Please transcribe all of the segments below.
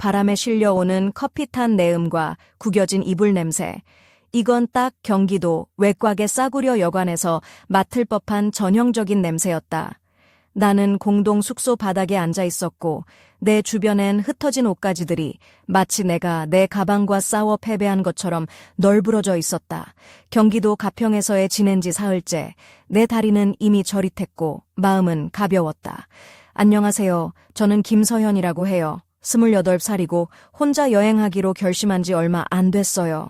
바람에 실려오는 커피탄 내음과 구겨진 이불 냄새. 이건 딱 경기도 외곽의 싸구려 여관에서 맡을 법한 전형적인 냄새였다. 나는 공동 숙소 바닥에 앉아 있었고 내 주변엔 흩어진 옷가지들이 마치 내가 내 가방과 싸워 패배한 것처럼 널브러져 있었다. 경기도 가평에서의 지낸 지 사흘째. 내 다리는 이미 저릿했고 마음은 가벼웠다. 안녕하세요. 저는 김서현이라고 해요. 28살이고 혼자 여행하기로 결심한 지 얼마 안 됐어요.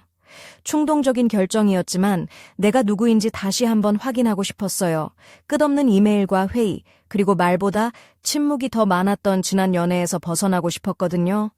충동적인 결정이었지만 내가 누구인지 다시 한번 확인하고 싶었어요. 끝없는 이메일과 회의, 그리고 말보다 침묵이 더 많았던 지난 연애에서 벗어나고 싶었거든요.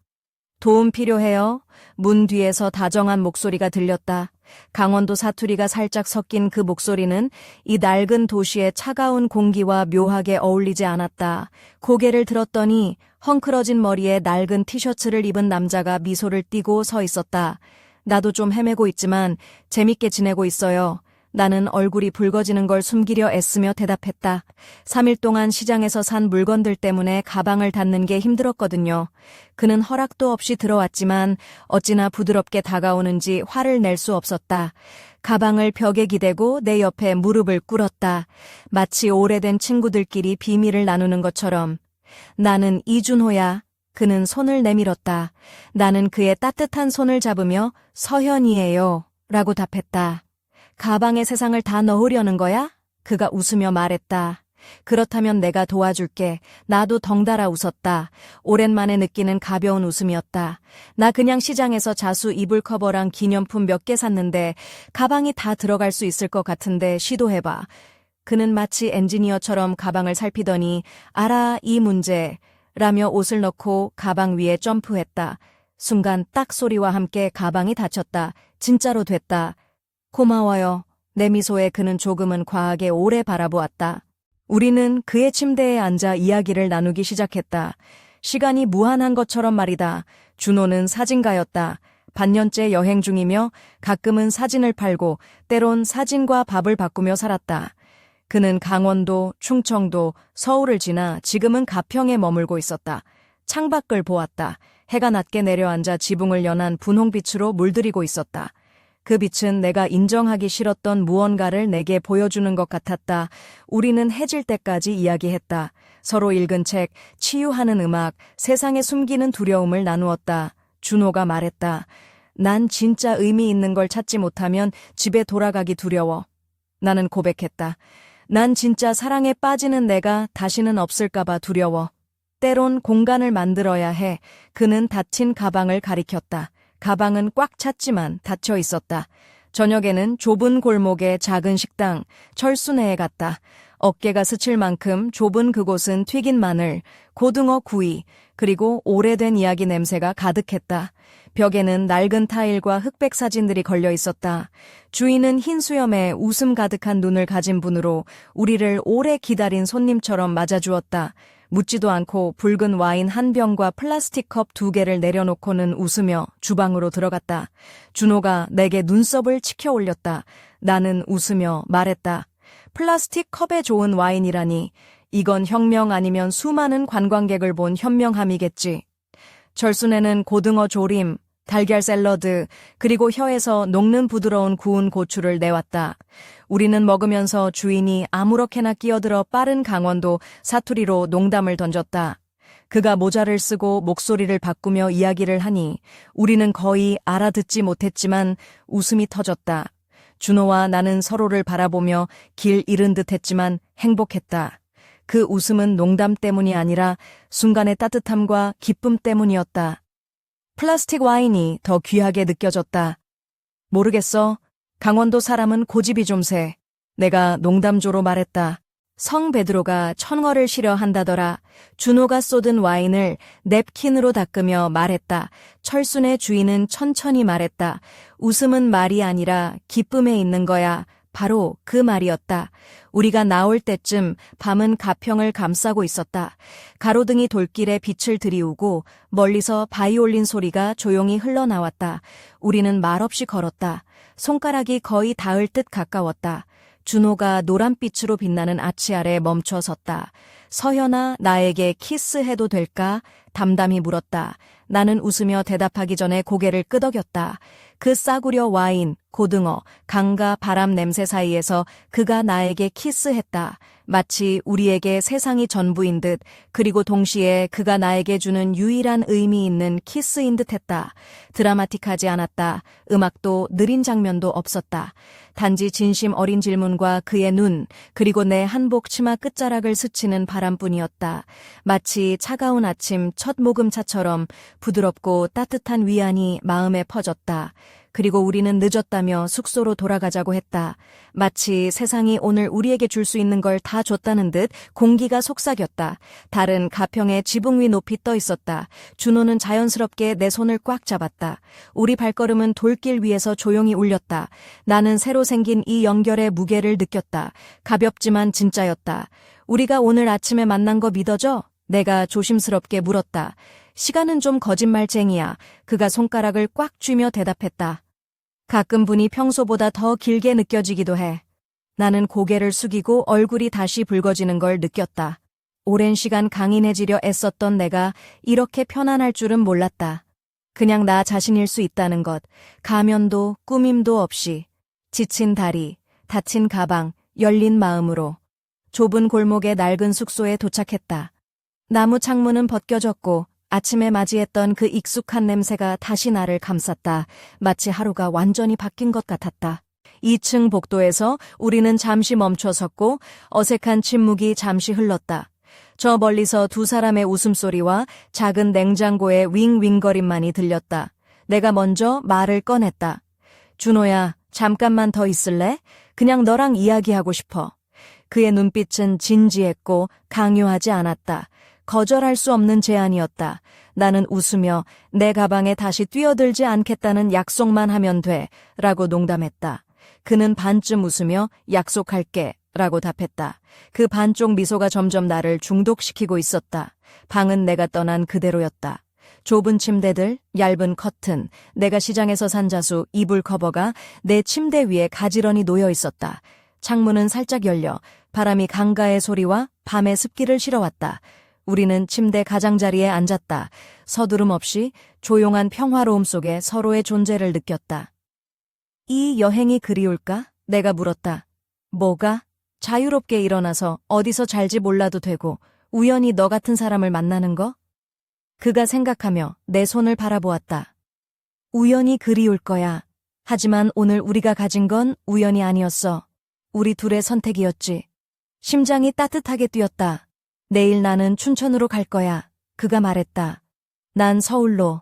도움 필요해요? 문 뒤에서 다정한 목소리가 들렸다. 강원도 사투리가 살짝 섞인 그 목소리는 이 낡은 도시의 차가운 공기와 묘하게 어울리지 않았다. 고개를 들었더니 헝클어진 머리에 낡은 티셔츠를 입은 남자가 미소를 띠고 서 있었다. 나도 좀 헤매고 있지만 재밌게 지내고 있어요. 나는 얼굴이 붉어지는 걸 숨기려 애쓰며 대답했다. 3일 동안 시장에서 산 물건들 때문에 가방을 닫는 게 힘들었거든요. 그는 허락도 없이 들어왔지만 어찌나 부드럽게 다가오는지 화를 낼 수 없었다. 가방을 벽에 기대고 내 옆에 무릎을 꿇었다. 마치 오래된 친구들끼리 비밀을 나누는 것처럼. 나는 이준호야. 그는 손을 내밀었다. 나는 그의 따뜻한 손을 잡으며 서현이에요. 라고 답했다. 가방에 세상을 다 넣으려는 거야? 그가 웃으며 말했다. 그렇다면 내가 도와줄게. 나도 덩달아 웃었다. 오랜만에 느끼는 가벼운 웃음이었다. 나 그냥 시장에서 자수 이불 커버랑 기념품 몇 개 샀는데 가방이 다 들어갈 수 있을 것 같은데 시도해봐. 그는 마치 엔지니어처럼 가방을 살피더니 알아 이 문제. 라며 옷을 넣고 가방 위에 점프했다. 순간 딱 소리와 함께 가방이 닫혔다. 진짜로 됐다. 고마워요. 내 미소에 그는 조금은 과하게 오래 바라보았다. 우리는 그의 침대에 앉아 이야기를 나누기 시작했다. 시간이 무한한 것처럼 말이다. 준호는 사진가였다. 반년째 여행 중이며 가끔은 사진을 팔고 때론 사진과 밥을 바꾸며 살았다. 그는 강원도, 충청도, 서울을 지나 지금은 가평에 머물고 있었다. 창밖을 보았다. 해가 낮게 내려앉아 지붕을 연한 분홍빛으로 물들이고 있었다. 그 빛은 내가 인정하기 싫었던 무언가를 내게 보여주는 것 같았다. 우리는 해질 때까지 이야기했다. 서로 읽은 책, 치유하는 음악, 세상에 숨기는 두려움을 나누었다. 준호가 말했다. 난 진짜 의미 있는 걸 찾지 못하면 집에 돌아가기 두려워. 나는 고백했다. 난 진짜 사랑에 빠지는 내가 다시는 없을까봐 두려워. 때론 공간을 만들어야 해. 그는 닫힌 가방을 가리켰다. 가방은 꽉 찼지만 닫혀 있었다. 저녁에는 좁은 골목의 작은 식당, 철수네에 갔다. 어깨가 스칠 만큼 좁은 그곳은 튀긴 마늘, 고등어 구이, 그리고 오래된 이야기 냄새가 가득했다. 벽에는 낡은 타일과 흑백 사진들이 걸려 있었다. 주인은 흰 수염에 웃음 가득한 눈을 가진 분으로 우리를 오래 기다린 손님처럼 맞아주었다. 묻지도 않고 붉은 와인 한 병과 플라스틱 컵 2개를 내려놓고는 웃으며 주방으로 들어갔다. 준호가 내게 눈썹을 치켜 올렸다. 나는 웃으며 말했다. 플라스틱 컵에 좋은 와인이라니. 이건 혁명 아니면 수많은 관광객을 본 현명함이겠지. 절순에는 고등어 조림, 달걀 샐러드, 그리고 혀에서 녹는 부드러운 구운 고추를 내왔다. 우리는 먹으면서 주인이 아무렇게나 끼어들어 빠른 강원도 사투리로 농담을 던졌다. 그가 모자를 쓰고 목소리를 바꾸며 이야기를 하니 우리는 거의 알아듣지 못했지만 웃음이 터졌다. 준호와 나는 서로를 바라보며 길 잃은 듯 했지만 행복했다. 그 웃음은 농담 때문이 아니라 순간의 따뜻함과 기쁨 때문이었다. 플라스틱 와인이 더 귀하게 느껴졌다. 모르겠어. 강원도 사람은 고집이 좀 세. 내가 농담조로 말했다. 성 베드로가 천어를 쉬려 한다더라. 준호가 쏟은 와인을 냅킨으로 닦으며 말했다. 철순의 주인은 천천히 말했다. 웃음은 말이 아니라 기쁨에 있는 거야. 바로 그 말이었다. 우리가 나올 때쯤 밤은 가평을 감싸고 있었다. 가로등이 돌길에 빛을 들이우고 멀리서 바이올린 소리가 조용히 흘러나왔다. 우리는 말없이 걸었다. 손가락이 거의 닿을 듯 가까웠다. 준호가 노란빛으로 빛나는 아치 아래 멈춰 섰다. 서현아, 나에게 키스해도 될까? 담담히 물었다. 나는 웃으며 대답하기 전에 고개를 끄덕였다. 그 싸구려 와인, 고등어, 강과 바람 냄새 사이에서 그가 나에게 키스했다. 마치 우리에게 세상이 전부인 듯, 그리고 동시에 그가 나에게 주는 유일한 의미 있는 키스인 듯 했다. 드라마틱하지 않았다. 음악도 느린 장면도 없었다. 단지 진심 어린 질문과 그의 눈, 그리고 내 한복 치마 끝자락을 스치는 바람뿐이었다. 마치 차가운 아침 첫 모금차처럼 부드럽고 따뜻한 위안이 마음에 퍼졌다. 그리고 우리는 늦었다며 숙소로 돌아가자고 했다. 마치 세상이 오늘 우리에게 줄 수 있는 걸 다 줬다는 듯 공기가 속삭였다. 달은 가평의 지붕 위 높이 떠 있었다. 준호는 자연스럽게 내 손을 꽉 잡았다. 우리 발걸음은 돌길 위에서 조용히 울렸다. 나는 새로 생긴 이 연결의 무게를 느꼈다. 가볍지만 진짜였다. 우리가 오늘 아침에 만난 거 믿어져? 내가 조심스럽게 물었다. 시간은 좀 거짓말쟁이야. 그가 손가락을 꽉 쥐며 대답했다. 가끔 분이 평소보다 더 길게 느껴지기도 해. 나는 고개를 숙이고 얼굴이 다시 붉어지는 걸 느꼈다. 오랜 시간 강인해지려 애썼던 내가 이렇게 편안할 줄은 몰랐다. 그냥 나 자신일 수 있다는 것, 가면도 꾸밈도 없이. 지친 다리, 다친 가방, 열린 마음으로. 좁은 골목의 낡은 숙소에 도착했다. 나무 창문은 벗겨졌고 아침에 맞이했던 그 익숙한 냄새가 다시 나를 감쌌다. 마치 하루가 완전히 바뀐 것 같았다. 2층 복도에서 우리는 잠시 멈춰 섰고 어색한 침묵이 잠시 흘렀다. 저 멀리서 두 사람의 웃음소리와 작은 냉장고의 윙윙거림만이 들렸다. 내가 먼저 말을 꺼냈다. 준호야, 잠깐만 더 있을래? 그냥 너랑 이야기하고 싶어. 그의 눈빛은 진지했고 강요하지 않았다. 거절할 수 없는 제안이었다. 나는 웃으며 내 가방에 다시 뛰어들지 않겠다는 약속만 하면 돼 라고 농담했다. 그는 반쯤 웃으며 약속할게 라고 답했다. 그 반쪽 미소가 점점 나를 중독시키고 있었다. 방은 내가 떠난 그대로였다. 좁은 침대들, 얇은 커튼, 내가 시장에서 산 자수, 이불 커버가 내 침대 위에 가지런히 놓여 있었다. 창문은 살짝 열려 바람이 강가의 소리와 밤의 습기를 실어왔다. 우리는 침대 가장자리에 앉았다. 서두름 없이 조용한 평화로움 속에 서로의 존재를 느꼈다. 이 여행이 그리울까? 내가 물었다. 뭐가? 자유롭게 일어나서 어디서 잘지 몰라도 되고 우연히 너 같은 사람을 만나는 거? 그가 생각하며 내 손을 바라보았다. 우연히 그리울 거야. 하지만 오늘 우리가 가진 건 우연이 아니었어. 우리 둘의 선택이었지. 심장이 따뜻하게 뛰었다. 내일 나는 춘천으로 갈 거야. 그가 말했다. 난 서울로.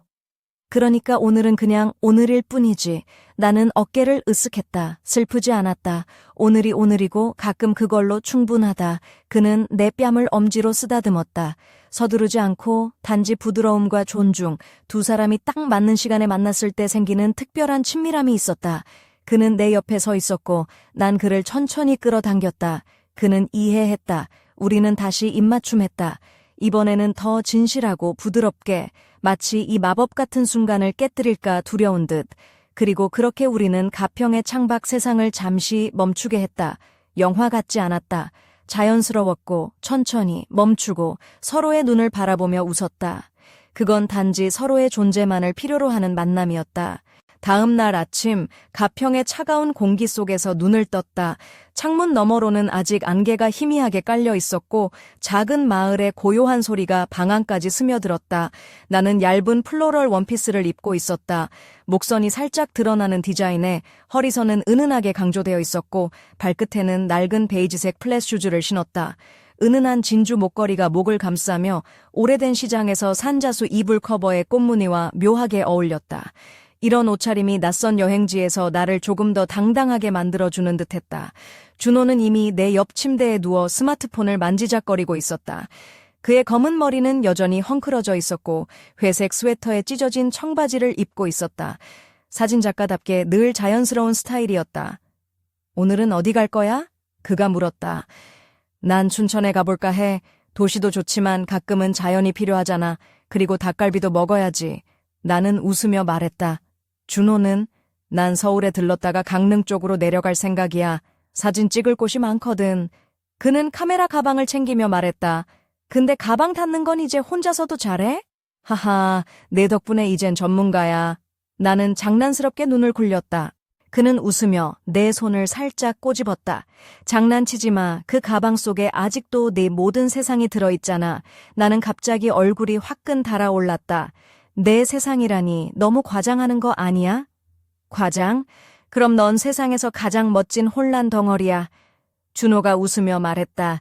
그러니까 오늘은 그냥 오늘일 뿐이지. 나는 어깨를 으쓱했다. 슬프지 않았다. 오늘이 오늘이고 가끔 그걸로 충분하다. 그는 내 뺨을 엄지로 쓰다듬었다. 서두르지 않고 단지 부드러움과 존중, 두 사람이 딱 맞는 시간에 만났을 때 생기는 특별한 친밀함이 있었다. 그는 내 옆에 서 있었고 난 그를 천천히 끌어당겼다. 그는 이해했다. 우리는 다시 입맞춤했다. 이번에는 더 진실하고 부드럽게, 마치 이 마법 같은 순간을 깨뜨릴까 두려운 듯. 그리고 그렇게 우리는 가평의 창밖 세상을 잠시 멈추게 했다. 영화 같지 않았다. 자연스러웠고 천천히 멈추고 서로의 눈을 바라보며 웃었다. 그건 단지 서로의 존재만을 필요로 하는 만남이었다. 다음 날 아침 가평의 차가운 공기 속에서 눈을 떴다. 창문 너머로는 아직 안개가 희미하게 깔려 있었고 작은 마을의 고요한 소리가 방 안까지 스며들었다. 나는 얇은 플로럴 원피스를 입고 있었다. 목선이 살짝 드러나는 디자인에 허리선은 은은하게 강조되어 있었고 발끝에는 낡은 베이지색 플랫 슈즈를 신었다. 은은한 진주 목걸이가 목을 감싸며 오래된 시장에서 산 자수 이불 커버의 꽃무늬와 묘하게 어울렸다. 이런 옷차림이 낯선 여행지에서 나를 조금 더 당당하게 만들어주는 듯했다. 준호는 이미 내 옆 침대에 누워 스마트폰을 만지작거리고 있었다. 그의 검은 머리는 여전히 헝클어져 있었고 회색 스웨터에 찢어진 청바지를 입고 있었다. 사진작가답게 늘 자연스러운 스타일이었다. 오늘은 어디 갈 거야? 그가 물었다. 난 춘천에 가볼까 해. 도시도 좋지만 가끔은 자연이 필요하잖아. 그리고 닭갈비도 먹어야지. 나는 웃으며 말했다. 준호는? 난 서울에 들렀다가 강릉 쪽으로 내려갈 생각이야. 사진 찍을 곳이 많거든. 그는 카메라 가방을 챙기며 말했다. 근데 가방 닫는 건 이제 혼자서도 잘해? 하하, 내 덕분에 이젠 전문가야. 나는 장난스럽게 눈을 굴렸다. 그는 웃으며 내 손을 살짝 꼬집었다. 장난치지 마. 그 가방 속에 아직도 네 모든 세상이 들어있잖아. 나는 갑자기 얼굴이 화끈 달아올랐다. 내 세상이라니 너무 과장하는 거 아니야? 과장? 그럼 넌 세상에서 가장 멋진 혼란 덩어리야. 준호가 웃으며 말했다.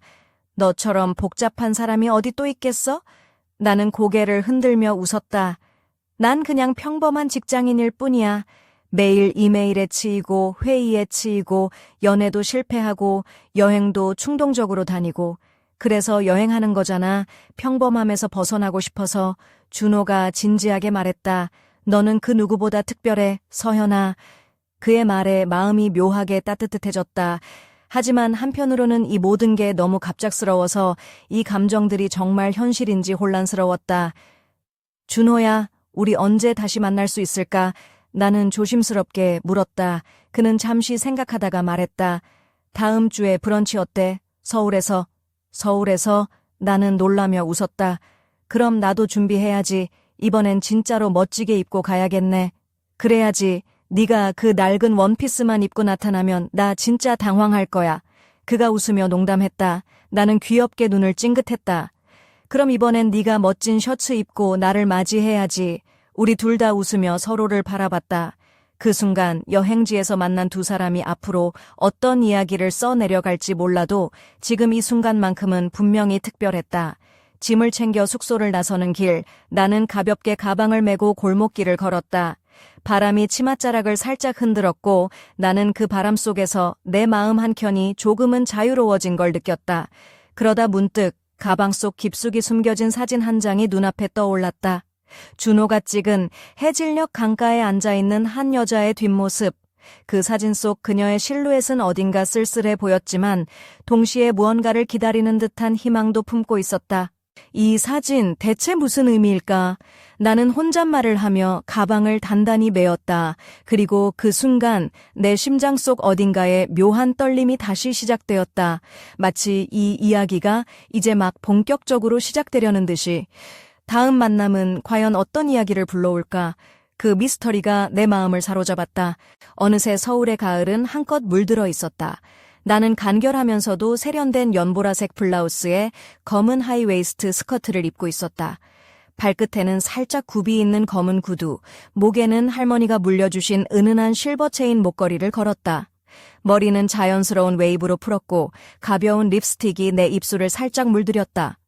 너처럼 복잡한 사람이 어디 또 있겠어? 나는 고개를 흔들며 웃었다. 난 그냥 평범한 직장인일 뿐이야. 매일 이메일에 치이고 회의에 치이고 연애도 실패하고 여행도 충동적으로 다니고 그래서 여행하는 거잖아. 평범함에서 벗어나고 싶어서. 준호가 진지하게 말했다. 너는 그 누구보다 특별해, 서현아. 그의 말에 마음이 묘하게 따뜻해졌다. 하지만 한편으로는 이 모든 게 너무 갑작스러워서 이 감정들이 정말 현실인지 혼란스러웠다. 준호야, 우리 언제 다시 만날 수 있을까? 나는 조심스럽게 물었다. 그는 잠시 생각하다가 말했다. 다음 주에 브런치 어때? 서울에서. 서울에서? 나는 놀라며 웃었다. 그럼 나도 준비해야지. 이번엔 진짜로 멋지게 입고 가야겠네. 그래야지. 네가 그 낡은 원피스만 입고 나타나면 나 진짜 당황할 거야. 그가 웃으며 농담했다. 나는 귀엽게 눈을 찡긋했다. 그럼 이번엔 네가 멋진 셔츠 입고 나를 맞이해야지. 우리 둘 다 웃으며 서로를 바라봤다. 그 순간 여행지에서 만난 두 사람이 앞으로 어떤 이야기를 써내려갈지 몰라도 지금 이 순간만큼은 분명히 특별했다. 짐을 챙겨 숙소를 나서는 길, 나는 가볍게 가방을 메고 골목길을 걸었다. 바람이 치맛자락을 살짝 흔들었고 나는 그 바람 속에서 내 마음 한켠이 조금은 자유로워진 걸 느꼈다. 그러다 문득 가방 속 깊숙이 숨겨진 사진 한 장이 눈앞에 떠올랐다. 준호가 찍은 해질녘 강가에 앉아있는 한 여자의 뒷모습. 그 사진 속 그녀의 실루엣은 어딘가 쓸쓸해 보였지만 동시에 무언가를 기다리는 듯한 희망도 품고 있었다. 이 사진 대체 무슨 의미일까? 나는 혼잣말을 하며 가방을 단단히 메었다. 그리고 그 순간 내 심장 속 어딘가에 묘한 떨림이 다시 시작되었다. 마치 이 이야기가 이제 막 본격적으로 시작되려는 듯이. 다음 만남은 과연 어떤 이야기를 불러올까? 그 미스터리가 내 마음을 사로잡았다. 어느새 서울의 가을은 한껏 물들어 있었다. 나는 간결하면서도 세련된 연보라색 블라우스에 검은 하이웨이스트 스커트를 입고 있었다. 발끝에는 살짝 굽이 있는 검은 구두, 목에는 할머니가 물려주신 은은한 실버 체인 목걸이를 걸었다. 머리는 자연스러운 웨이브로 풀었고 가벼운 립스틱이 내 입술을 살짝 물들였다.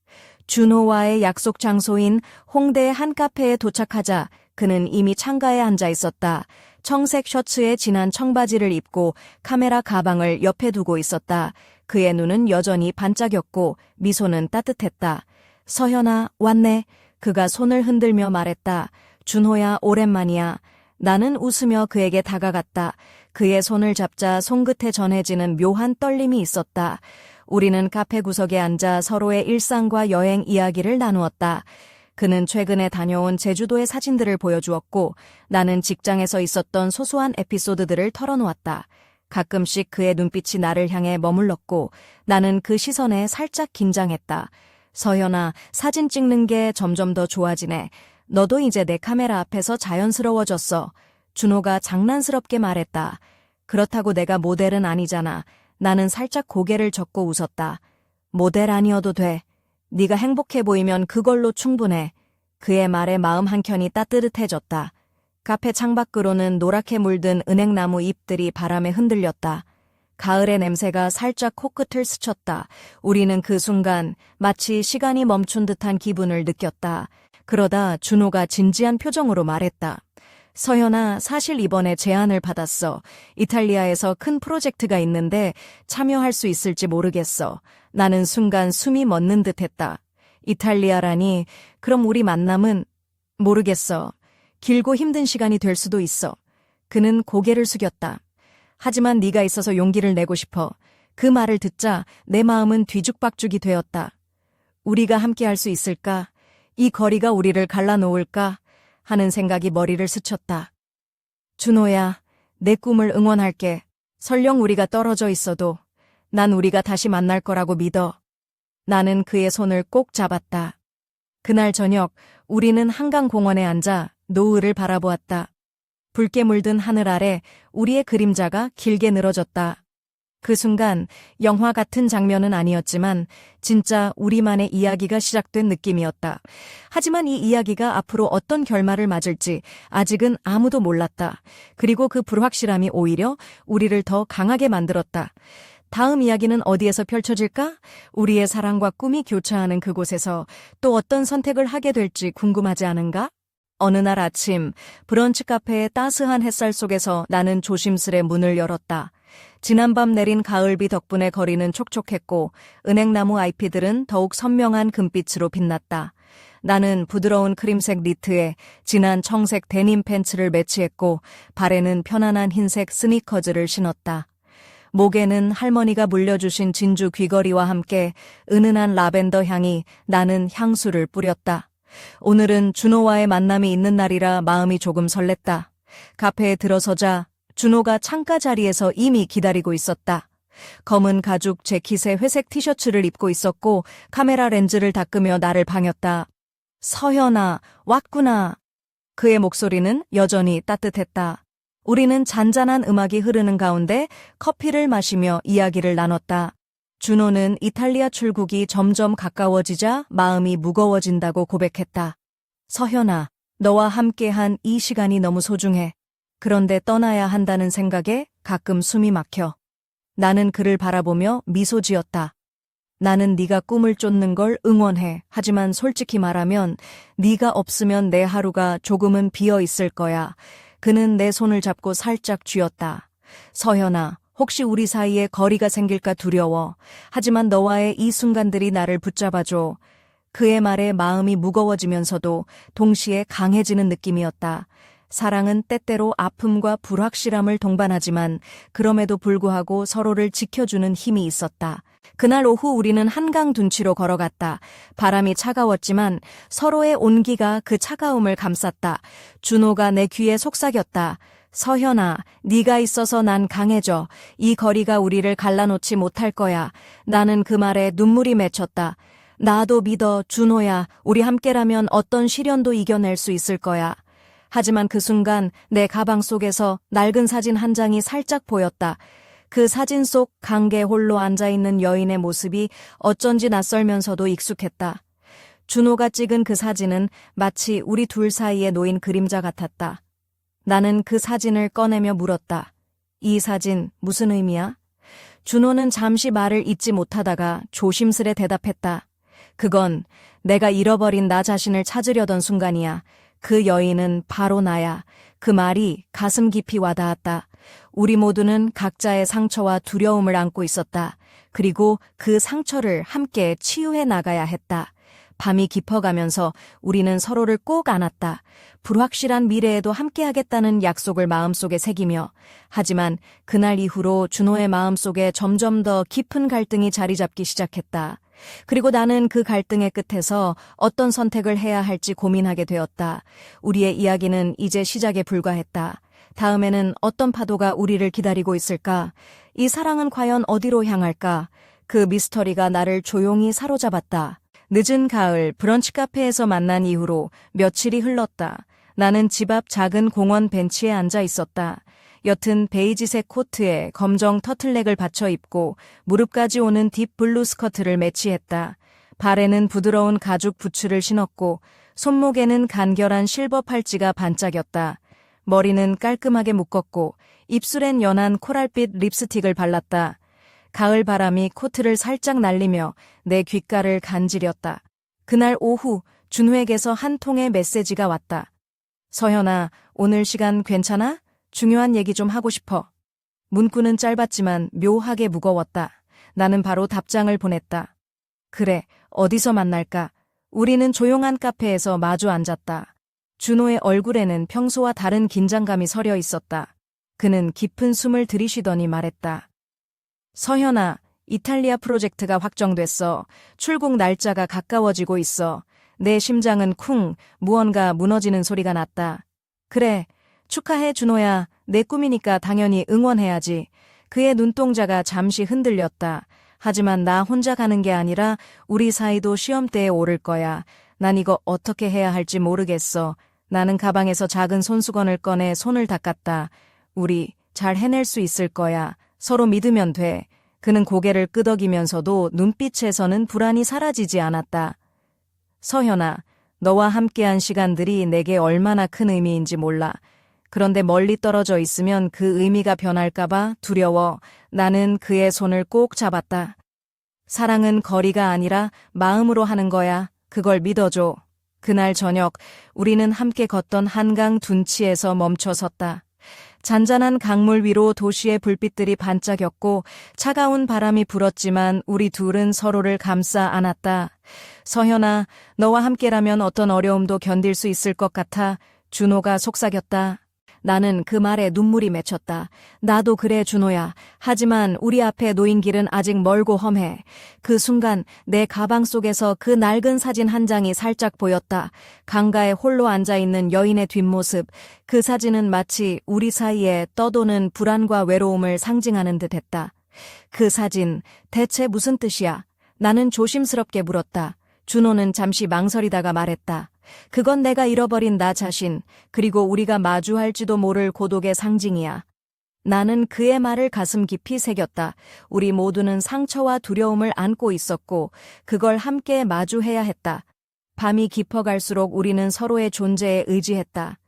준호와의 약속 장소인 홍대의 한 카페에 도착하자 그는 이미 창가에 앉아 있었다. 청색 셔츠에 진한 청바지를 입고 카메라 가방을 옆에 두고 있었다. 그의 눈은 여전히 반짝였고 미소는 따뜻했다. 서현아, 왔네. 그가 손을 흔들며 말했다. 준호야, 오랜만이야. 나는 웃으며 그에게 다가갔다. 그의 손을 잡자 손끝에 전해지는 묘한 떨림이 있었다. 우리는 카페 구석에 앉아 서로의 일상과 여행 이야기를 나누었다. 그는 최근에 다녀온 제주도의 사진들을 보여주었고 나는 직장에서 있었던 소소한 에피소드들을 털어놓았다. 가끔씩 그의 눈빛이 나를 향해 머물렀고 나는 그 시선에 살짝 긴장했다. 서현아, 사진 찍는 게 점점 더 좋아지네. 너도 이제 내 카메라 앞에서 자연스러워졌어. 준호가 장난스럽게 말했다. 그렇다고 내가 모델은 아니잖아. 나는 살짝 고개를 젓고 웃었다. 모델 아니어도 돼. 네가 행복해 보이면 그걸로 충분해. 그의 말에 마음 한켠이 따뜻해졌다. 카페 창밖으로는 노랗게 물든 은행나무 잎들이 바람에 흔들렸다. 가을의 냄새가 살짝 코끝을 스쳤다. 우리는 그 순간 마치 시간이 멈춘 듯한 기분을 느꼈다. 그러다 준호가 진지한 표정으로 말했다. 서현아, 사실 이번에 제안을 받았어. 이탈리아에서 큰 프로젝트가 있는데 참여할 수 있을지 모르겠어. 나는 순간 숨이 멎는 듯했다. 이탈리아라니, 그럼 우리 만남은? 모르겠어. 길고 힘든 시간이 될 수도 있어. 그는 고개를 숙였다. 하지만 네가 있어서 용기를 내고 싶어. 그 말을 듣자 내 마음은 뒤죽박죽이 되었다. 우리가 함께할 수 있을까? 이 거리가 우리를 갈라놓을까? 하는 생각이 머리를 스쳤다. 준호야, 내 꿈을 응원할게. 설령 우리가 떨어져 있어도 난 우리가 다시 만날 거라고 믿어. 나는 그의 손을 꼭 잡았다. 그날 저녁 우리는 한강공원에 앉아 노을을 바라보았다. 붉게 물든 하늘 아래 우리의 그림자가 길게 늘어졌다. 그 순간 영화 같은 장면은 아니었지만 진짜 우리만의 이야기가 시작된 느낌이었다. 하지만 이 이야기가 앞으로 어떤 결말을 맞을지 아직은 아무도 몰랐다. 그리고 그 불확실함이 오히려 우리를 더 강하게 만들었다. 다음 이야기는 어디에서 펼쳐질까? 우리의 사랑과 꿈이 교차하는 그곳에서 또 어떤 선택을 하게 될지 궁금하지 않은가? 어느 날 아침 브런치 카페의 따스한 햇살 속에서 나는 조심스레 문을 열었다. 지난밤 내린 가을비 덕분에 거리는 촉촉했고 은행나무 잎들은 더욱 선명한 금빛으로 빛났다. 나는 부드러운 크림색 니트에 진한 청색 데님 팬츠를 매치했고 발에는 편안한 흰색 스니커즈를 신었다. 목에는 할머니가 물려주신 진주 귀걸이와 함께 은은한 라벤더 향이 나는 향수를 뿌렸다. 오늘은 준호와의 만남이 있는 날이라 마음이 조금 설렜다. 카페에 들어서자 준호가 창가 자리에서 이미 기다리고 있었다. 검은 가죽 재킷에 회색 티셔츠를 입고 있었고 카메라 렌즈를 닦으며 나를 반겼다. 서현아, 왔구나. 그의 목소리는 여전히 따뜻했다. 우리는 잔잔한 음악이 흐르는 가운데 커피를 마시며 이야기를 나눴다. 준호는 이탈리아 출국이 점점 가까워지자 마음이 무거워진다고 고백했다. 서현아, 너와 함께한 이 시간이 너무 소중해. 그런데 떠나야 한다는 생각에 가끔 숨이 막혀. 나는 그를 바라보며 미소 지었다. 나는 네가 꿈을 쫓는 걸 응원해. 하지만 솔직히 말하면 네가 없으면 내 하루가 조금은 비어 있을 거야. 그는 내 손을 잡고 살짝 쥐었다. 서현아, 혹시 우리 사이에 거리가 생길까 두려워. 하지만 너와의 이 순간들이 나를 붙잡아줘. 그의 말에 마음이 무거워지면서도 동시에 강해지는 느낌이었다. 사랑은 때때로 아픔과 불확실함을 동반하지만 그럼에도 불구하고 서로를 지켜주는 힘이 있었다. 그날 오후 우리는 한강 둔치로 걸어갔다. 바람이 차가웠지만 서로의 온기가 그 차가움을 감쌌다. 준호가 내 귀에 속삭였다. 서현아, 네가 있어서 난 강해져. 이 거리가 우리를 갈라놓지 못할 거야. 나는 그 말에 눈물이 맺혔다. 나도 믿어, 준호야. 우리 함께라면 어떤 시련도 이겨낼 수 있을 거야. 하지만 그 순간 내 가방 속에서 낡은 사진 한 장이 살짝 보였다. 그 사진 속 강계 홀로 앉아있는 여인의 모습이 어쩐지 낯설면서도 익숙했다. 준호가 찍은 그 사진은 마치 우리 둘 사이에 놓인 그림자 같았다. 나는 그 사진을 꺼내며 물었다. 이 사진 무슨 의미야? 준호는 잠시 말을 잇지 못하다가 조심스레 대답했다. 그건 내가 잃어버린 나 자신을 찾으려던 순간이야. 그 여인은 바로 나야. 그 말이 가슴 깊이 와닿았다. 우리 모두는 각자의 상처와 두려움을 안고 있었다. 그리고 그 상처를 함께 치유해 나가야 했다. 밤이 깊어가면서 우리는 서로를 꼭 안았다. 불확실한 미래에도 함께하겠다는 약속을 마음속에 새기며. 하지만 그날 이후로 준호의 마음속에 점점 더 깊은 갈등이 자리 잡기 시작했다. 그리고 나는 그 갈등의 끝에서 어떤 선택을 해야 할지 고민하게 되었다. 우리의 이야기는 이제 시작에 불과했다. 다음에는 어떤 파도가 우리를 기다리고 있을까? 이 사랑은 과연 어디로 향할까? 그 미스터리가 나를 조용히 사로잡았다. 늦은 가을 브런치 카페에서 만난 이후로 며칠이 흘렀다. 나는 집 앞 작은 공원 벤치에 앉아 있었다. 옅은 베이지색 코트에 검정 터틀넥을 받쳐 입고 무릎까지 오는 딥 블루 스커트를 매치했다. 발에는 부드러운 가죽 부츠를 신었고 손목에는 간결한 실버 팔찌가 반짝였다. 머리는 깔끔하게 묶었고 입술엔 연한 코랄빛 립스틱을 발랐다. 가을 바람이 코트를 살짝 날리며 내 귓가를 간지렸다. 그날 오후 준호에게서 한 통의 메시지가 왔다. 서현아, 오늘 시간 괜찮아? 중요한 얘기 좀 하고 싶어. 문구는 짧았지만 묘하게 무거웠다. 나는 바로 답장을 보냈다. 그래, 어디서 만날까? 우리는 조용한 카페에서 마주 앉았다. 준호의 얼굴에는 평소와 다른 긴장감이 서려 있었다. 그는 깊은 숨을 들이쉬더니 말했다. 서현아, 이탈리아 프로젝트가 확정됐어. 출국 날짜가 가까워지고 있어. 내 심장은 쿵, 무언가 무너지는 소리가 났다. 그래, 축하해 준호야. 내 꿈이니까 당연히 응원해야지. 그의 눈동자가 잠시 흔들렸다. 하지만 나 혼자 가는 게 아니라 우리 사이도 시험대에 오를 거야. 난 이거 어떻게 해야 할지 모르겠어. 나는 가방에서 작은 손수건을 꺼내 손을 닦았다. 우리 잘 해낼 수 있을 거야. 서로 믿으면 돼. 그는 고개를 끄덕이면서도 눈빛에서는 불안이 사라지지 않았다. 서현아, 너와 함께한 시간들이 내게 얼마나 큰 의미인지 몰라. 그런데 멀리 떨어져 있으면 그 의미가 변할까봐 두려워. 나는 그의 손을 꼭 잡았다. 사랑은 거리가 아니라 마음으로 하는 거야. 그걸 믿어줘. 그날 저녁 우리는 함께 걷던 한강 둔치에서 멈춰 섰다. 잔잔한 강물 위로 도시의 불빛들이 반짝였고 차가운 바람이 불었지만 우리 둘은 서로를 감싸 안았다. 서현아, 너와 함께라면 어떤 어려움도 견딜 수 있을 것 같아. 준호가 속삭였다. 나는 그 말에 눈물이 맺혔다. 나도 그래, 준호야. 하지만 우리 앞에 놓인 길은 아직 멀고 험해. 그 순간 내 가방 속에서 그 낡은 사진 한 장이 살짝 보였다. 강가에 홀로 앉아있는 여인의 뒷모습. 그 사진은 마치 우리 사이에 떠도는 불안과 외로움을 상징하는 듯했다. 그 사진, 대체 무슨 뜻이야? 나는 조심스럽게 물었다. 준호는 잠시 망설이다가 말했다. 그건 내가 잃어버린 나 자신, 그리고 우리가 마주할지도 모를 고독의 상징이야. 나는 그의 말을 가슴 깊이 새겼다. 우리 모두는 상처와 두려움을 안고 있었고, 그걸 함께 마주해야 했다. 밤이 깊어갈수록 우리는 서로의 존재에 의지했다.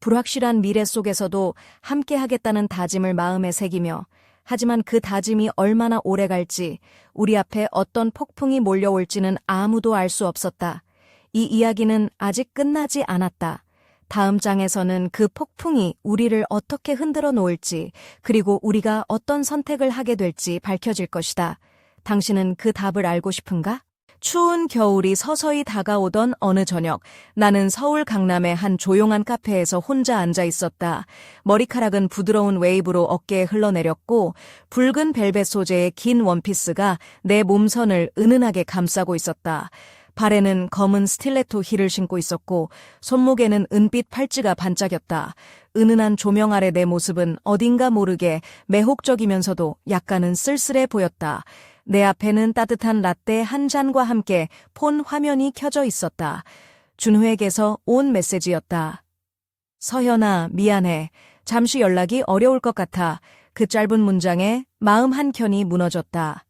불확실한 미래 속에서도 함께 하겠다는 다짐을 마음에 새기며, 하지만 그 다짐이 얼마나 오래 갈지, 우리 앞에 어떤 폭풍이 몰려올지는 아무도 알 수 없었다. 이 이야기는 아직 끝나지 않았다. 다음 장에서는 그 폭풍이 우리를 어떻게 흔들어 놓을지, 그리고 우리가 어떤 선택을 하게 될지 밝혀질 것이다. 당신은 그 답을 알고 싶은가? 추운 겨울이 서서히 다가오던 어느 저녁, 나는 서울 강남의 한 조용한 카페에서 혼자 앉아 있었다. 머리카락은 부드러운 웨이브로 어깨에 흘러내렸고, 붉은 벨벳 소재의 긴 원피스가 내 몸선을 은은하게 감싸고 있었다. 발에는 검은 스틸레토 힐을 신고 있었고 손목에는 은빛 팔찌가 반짝였다. 은은한 조명 아래 내 모습은 어딘가 모르게 매혹적이면서도 약간은 쓸쓸해 보였다. 내 앞에는 따뜻한 라떼 한 잔과 함께 폰 화면이 켜져 있었다. 준호에게서 온 메시지였다. 서현아, 미안해. 잠시 연락이 어려울 것 같아. 그 짧은 문장에 마음 한켠이 무너졌다.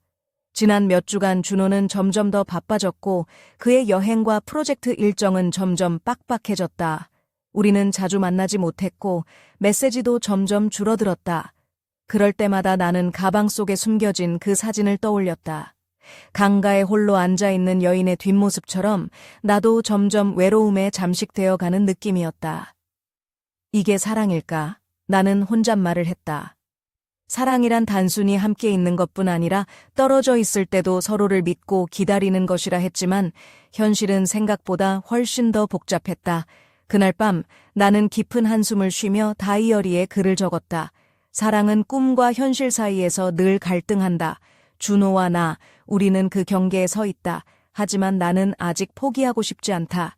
지난 몇 주간 준호는 점점 더 바빠졌고 그의 여행과 프로젝트 일정은 점점 빡빡해졌다. 우리는 자주 만나지 못했고 메시지도 점점 줄어들었다. 그럴 때마다 나는 가방 속에 숨겨진 그 사진을 떠올렸다. 강가에 홀로 앉아있는 여인의 뒷모습처럼 나도 점점 외로움에 잠식되어 가는 느낌이었다. 이게 사랑일까? 나는 혼잣말을 했다. 사랑이란 단순히 함께 있는 것뿐 아니라 떨어져 있을 때도 서로를 믿고 기다리는 것이라 했지만 현실은 생각보다 훨씬 더 복잡했다. 그날 밤 나는 깊은 한숨을 쉬며 다이어리에 글을 적었다. 사랑은 꿈과 현실 사이에서 늘 갈등한다. 준호와 나, 우리는 그 경계에 서 있다. 하지만 나는 아직 포기하고 싶지 않다.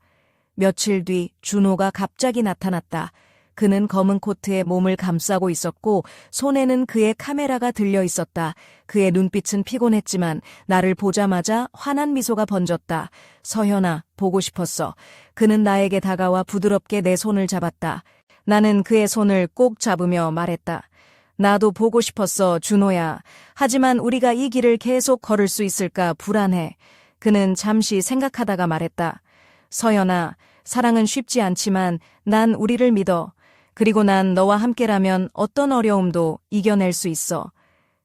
며칠 뒤 준호가 갑자기 나타났다. 그는 검은 코트에 몸을 감싸고 있었고 손에는 그의 카메라가 들려 있었다. 그의 눈빛은 피곤했지만 나를 보자마자 환한 미소가 번졌다. 서현아, 보고 싶었어. 그는 나에게 다가와 부드럽게 내 손을 잡았다. 나는 그의 손을 꼭 잡으며 말했다. 나도 보고 싶었어, 준호야. 하지만 우리가 이 길을 계속 걸을 수 있을까 불안해. 그는 잠시 생각하다가 말했다. 서연아, 사랑은 쉽지 않지만 난 우리를 믿어. 그리고 난 너와 함께라면 어떤 어려움도 이겨낼 수 있어.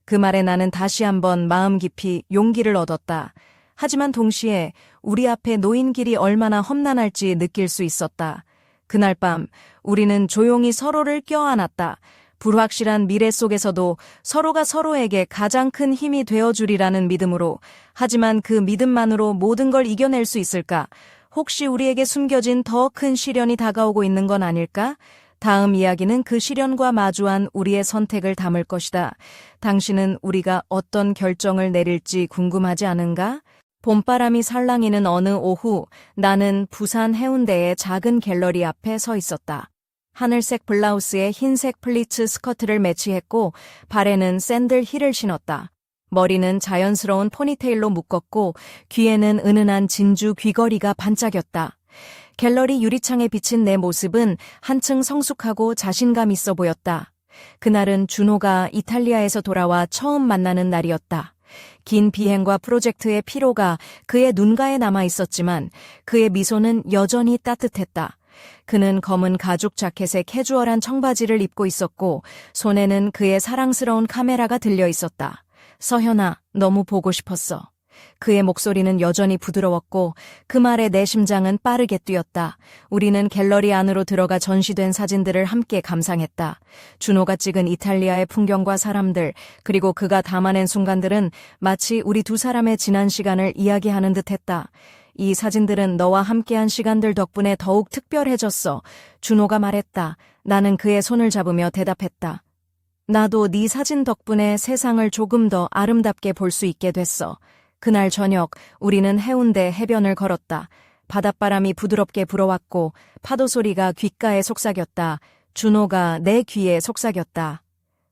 그 말에 나는 다시 한번 마음 깊이 용기를 얻었다. 하지만 동시에 우리 앞에 놓인 길이 얼마나 험난할지 느낄 수 있었다. 그날 밤 우리는 조용히 서로를 껴안았다. 불확실한 미래 속에서도 서로가 서로에게 가장 큰 힘이 되어주리라는 믿음으로. 하지만 그 믿음만으로 모든 걸 이겨낼 수 있을까? 혹시 우리에게 숨겨진 더 큰 시련이 다가오고 있는 건 아닐까? 다음 이야기는 그 시련과 마주한 우리의 선택을 담을 것이다. 당신은 우리가 어떤 결정을 내릴지 궁금하지 않은가? 봄바람이 살랑이는 어느 오후, 나는 부산 해운대의 작은 갤러리 앞에 서 있었다. 하늘색 블라우스에 흰색 플리츠 스커트를 매치했고 발에는 샌들 힐을 신었다. 머리는 자연스러운 포니테일로 묶었고 귀에는 은은한 진주 귀걸이가 반짝였다. 갤러리 유리창에 비친 내 모습은 한층 성숙하고 자신감 있어 보였다. 그날은 준호가 이탈리아에서 돌아와 처음 만나는 날이었다. 긴 비행과 프로젝트의 피로가 그의 눈가에 남아 있었지만 그의 미소는 여전히 따뜻했다. 그는 검은 가죽 자켓에 캐주얼한 청바지를 입고 있었고 손에는 그의 사랑스러운 카메라가 들려 있었다. 서현아, 너무 보고 싶었어. 그의 목소리는 여전히 부드러웠고 그 말에 내 심장은 빠르게 뛰었다. 우리는 갤러리 안으로 들어가 전시된 사진들을 함께 감상했다. 준호가 찍은 이탈리아의 풍경과 사람들, 그리고 그가 담아낸 순간들은 마치 우리 두 사람의 지난 시간을 이야기하는 듯했다. 이 사진들은 너와 함께한 시간들 덕분에 더욱 특별해졌어. 준호가 말했다. 나는 그의 손을 잡으며 대답했다. 나도 네 사진 덕분에 세상을 조금 더 아름답게 볼 수 있게 됐어. 그날 저녁 우리는 해운대 해변을 걸었다. 바닷바람이 부드럽게 불어왔고 파도 소리가 귓가에 속삭였다. 준호가 내 귀에 속삭였다.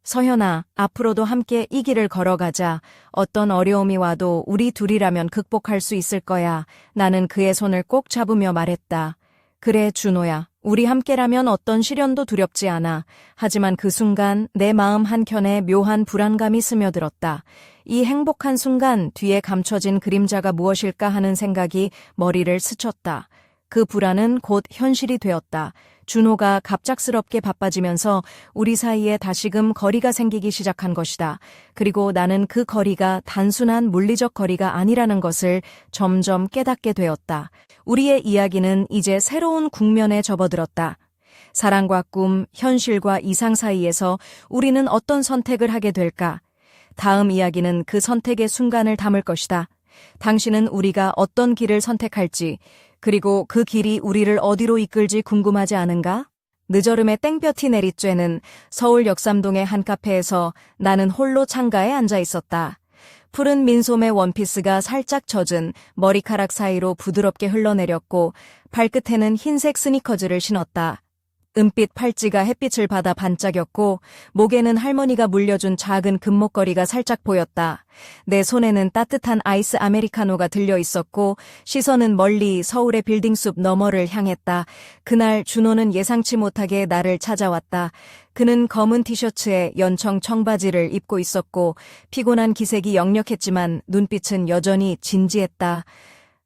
서현아, 앞으로도 함께 이 길을 걸어가자. 어떤 어려움이 와도 우리 둘이라면 극복할 수 있을 거야. 나는 그의 손을 꼭 잡으며 말했다. 그래, 준호야. 우리 함께라면 어떤 시련도 두렵지 않아. 하지만 그 순간 내 마음 한켠에 묘한 불안감이 스며들었다. 이 행복한 순간 뒤에 감춰진 그림자가 무엇일까 하는 생각이 머리를 스쳤다. 그 불안은 곧 현실이 되었다. 준호가 갑작스럽게 바빠지면서 우리 사이에 다시금 거리가 생기기 시작한 것이다. 그리고 나는 그 거리가 단순한 물리적 거리가 아니라는 것을 점점 깨닫게 되었다. 우리의 이야기는 이제 새로운 국면에 접어들었다. 사랑과 꿈, 현실과 이상 사이에서 우리는 어떤 선택을 하게 될까? 다음 이야기는 그 선택의 순간을 담을 것이다. 당신은 우리가 어떤 길을 선택할지, 그리고 그 길이 우리를 어디로 이끌지 궁금하지 않은가? 늦어름의 땡볕이 내리쬐는 서울 역삼동의 한 카페에서 나는 홀로 창가에 앉아 있었다. 푸른 민소매 원피스가 살짝 젖은 머리카락 사이로 부드럽게 흘러내렸고 발끝에는 흰색 스니커즈를 신었다. 은빛 팔찌가 햇빛을 받아 반짝였고 목에는 할머니가 물려준 작은 금목걸이가 살짝 보였다. 내 손에는 따뜻한 아이스 아메리카노가 들려 있었고 시선은 멀리 서울의 빌딩숲 너머를 향했다. 그날 준호는 예상치 못하게 나를 찾아왔다. 그는 검은 티셔츠에 연청 청바지를 입고 있었고 피곤한 기색이 역력했지만 눈빛은 여전히 진지했다.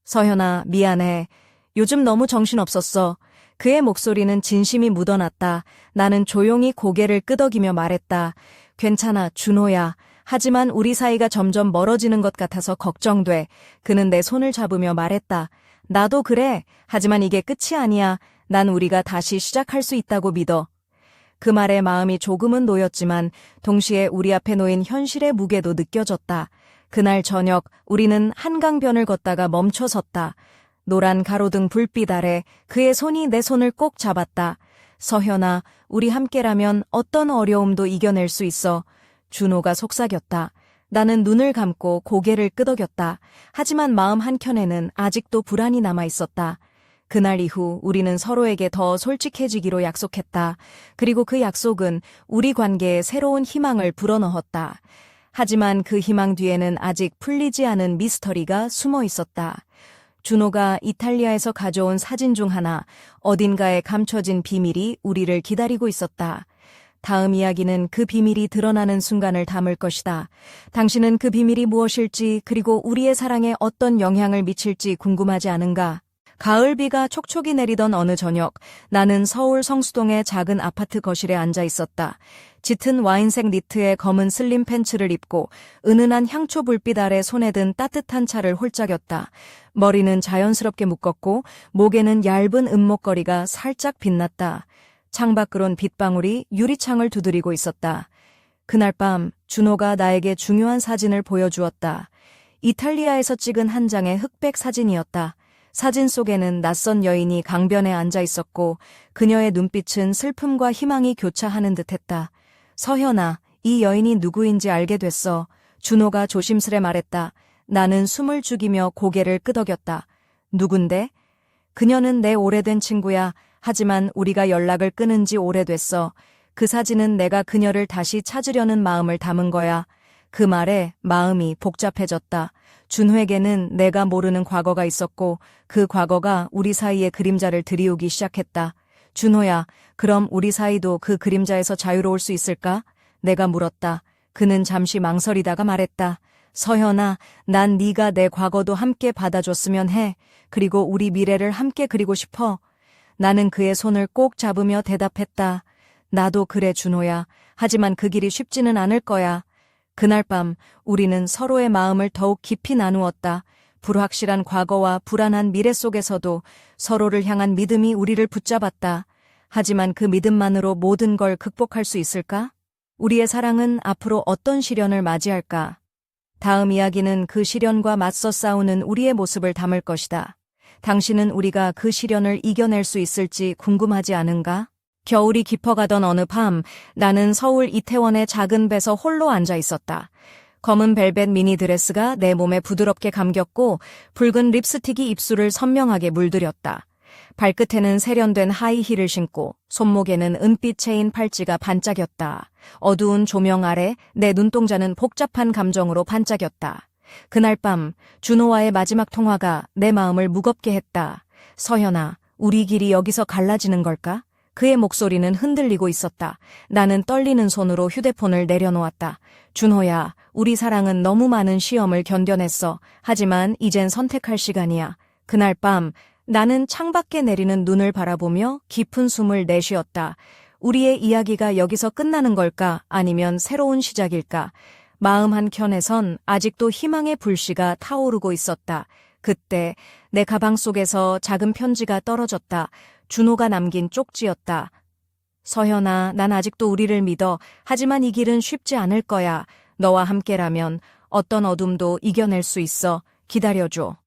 서현아, 미안해. 요즘 너무 정신없었어. 그의 목소리는 진심이 묻어났다. 나는 조용히 고개를 끄덕이며 말했다. 괜찮아, 준호야. 하지만 우리 사이가 점점 멀어지는 것 같아서 걱정돼. 그는 내 손을 잡으며 말했다. 나도 그래. 하지만 이게 끝이 아니야. 난 우리가 다시 시작할 수 있다고 믿어. 그 말에 마음이 조금은 놓였지만 동시에 우리 앞에 놓인 현실의 무게도 느껴졌다. 그날 저녁 우리는 한강변을 걷다가 멈춰섰다. 노란 가로등 불빛 아래 그의 손이 내 손을 꼭 잡았다. 서현아, 우리 함께라면 어떤 어려움도 이겨낼 수 있어. 준호가 속삭였다. 나는 눈을 감고 고개를 끄덕였다. 하지만 마음 한켠에는 아직도 불안이 남아 있었다. 그날 이후 우리는 서로에게 더 솔직해지기로 약속했다. 그리고 그 약속은 우리 관계에 새로운 희망을 불어넣었다. 하지만 그 희망 뒤에는 아직 풀리지 않은 미스터리가 숨어 있었다. 준호가 이탈리아에서 가져온 사진 중 하나, 어딘가에 감춰진 비밀이 우리를 기다리고 있었다. 다음 이야기는 그 비밀이 드러나는 순간을 담을 것이다. 당신은 그 비밀이 무엇일지 그리고 우리의 사랑에 어떤 영향을 미칠지 궁금하지 않은가? 가을비가 촉촉이 내리던 어느 저녁, 나는 서울 성수동의 작은 아파트 거실에 앉아 있었다. 짙은 와인색 니트에 검은 슬림 팬츠를 입고 은은한 향초 불빛 아래 손에 든 따뜻한 차를 홀짝였다. 머리는 자연스럽게 묶었고 목에는 얇은 은목걸이가 살짝 빛났다. 창밖으론 빗방울이 유리창을 두드리고 있었다. 그날 밤 준호가 나에게 중요한 사진을 보여주었다. 이탈리아에서 찍은 한 장의 흑백 사진이었다. 사진 속에는 낯선 여인이 강변에 앉아 있었고 그녀의 눈빛은 슬픔과 희망이 교차하는 듯했다. 서현아, 이 여인이 누구인지 알게 됐어. 준호가 조심스레 말했다. 나는 숨을 죽이며 고개를 끄덕였다. 누군데? 그녀는 내 오래된 친구야. 하지만 우리가 연락을 끊은 지 오래됐어. 그 사진은 내가 그녀를 다시 찾으려는 마음을 담은 거야. 그 말에 마음이 복잡해졌다. 준호에게는 내가 모르는 과거가 있었고 그 과거가 우리 사이에 그림자를 들이우기 시작했다. 준호야, 그럼 우리 사이도 그 그림자에서 자유로울 수 있을까? 내가 물었다. 그는 잠시 망설이다가 말했다. 서현아, 난 네가 내 과거도 함께 받아줬으면 해. 그리고 우리 미래를 함께 그리고 싶어. 나는 그의 손을 꼭 잡으며 대답했다. 나도 그래, 준호야. 하지만 그 길이 쉽지는 않을 거야. 그날 밤 우리는 서로의 마음을 더욱 깊이 나누었다. 불확실한 과거와 불안한 미래 속에서도 서로를 향한 믿음이 우리를 붙잡았다. 하지만 그 믿음만으로 모든 걸 극복할 수 있을까? 우리의 사랑은 앞으로 어떤 시련을 맞이할까? 다음 이야기는 그 시련과 맞서 싸우는 우리의 모습을 담을 것이다. 당신은 우리가 그 시련을 이겨낼 수 있을지 궁금하지 않은가? 겨울이 깊어가던 어느 밤, 나는 서울 이태원의 작은 배서 홀로 앉아 있었다. 검은 벨벳 미니 드레스가 내 몸에 부드럽게 감겼고 붉은 립스틱이 입술을 선명하게 물들였다. 발끝에는 세련된 하이힐을 신고 손목에는 은빛 체인 팔찌가 반짝였다. 어두운 조명 아래 내 눈동자는 복잡한 감정으로 반짝였다. 그날 밤 준호와의 마지막 통화가 내 마음을 무겁게 했다. 서현아, 우리 길이 여기서 갈라지는 걸까? 그의 목소리는 흔들리고 있었다. 나는 떨리는 손으로 휴대폰을 내려놓았다. 준호야, 우리 사랑은 너무 많은 시험을 견뎌냈어. 하지만 이젠 선택할 시간이야. 그날 밤 나는 창밖에 내리는 눈을 바라보며 깊은 숨을 내쉬었다. 우리의 이야기가 여기서 끝나는 걸까? 아니면 새로운 시작일까? 마음 한켠에선 아직도 희망의 불씨가 타오르고 있었다. 그때 내 가방 속에서 작은 편지가 떨어졌다. 준호가 남긴 쪽지였다. 서현아, 난 아직도 우리를 믿어. 하지만 이 길은 쉽지 않을 거야. 너와 함께라면 어떤 어둠도 이겨낼 수 있어. 기다려줘.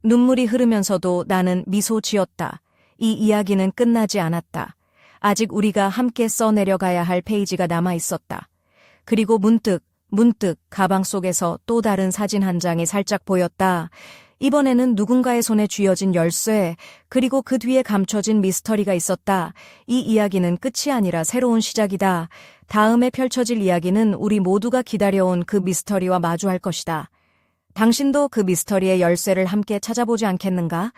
눈물이 흐르면서도 나는 미소 지었다. 이 이야기는 끝나지 않았다. 아직 우리가 함께 써내려가야 할 페이지가 남아 있었다. 그리고 문득 가방 속에서 또 다른 사진 한 장이 살짝 보였다. 이번에는 누군가의 손에 쥐어진 열쇠, 그리고 그 뒤에 감춰진 미스터리가 있었다. 이 이야기는 끝이 아니라 새로운 시작이다. 다음에 펼쳐질 이야기는 우리 모두가 기다려온 그 미스터리와 마주할 것이다. 당신도 그 미스터리의 열쇠를 함께 찾아보지 않겠는가?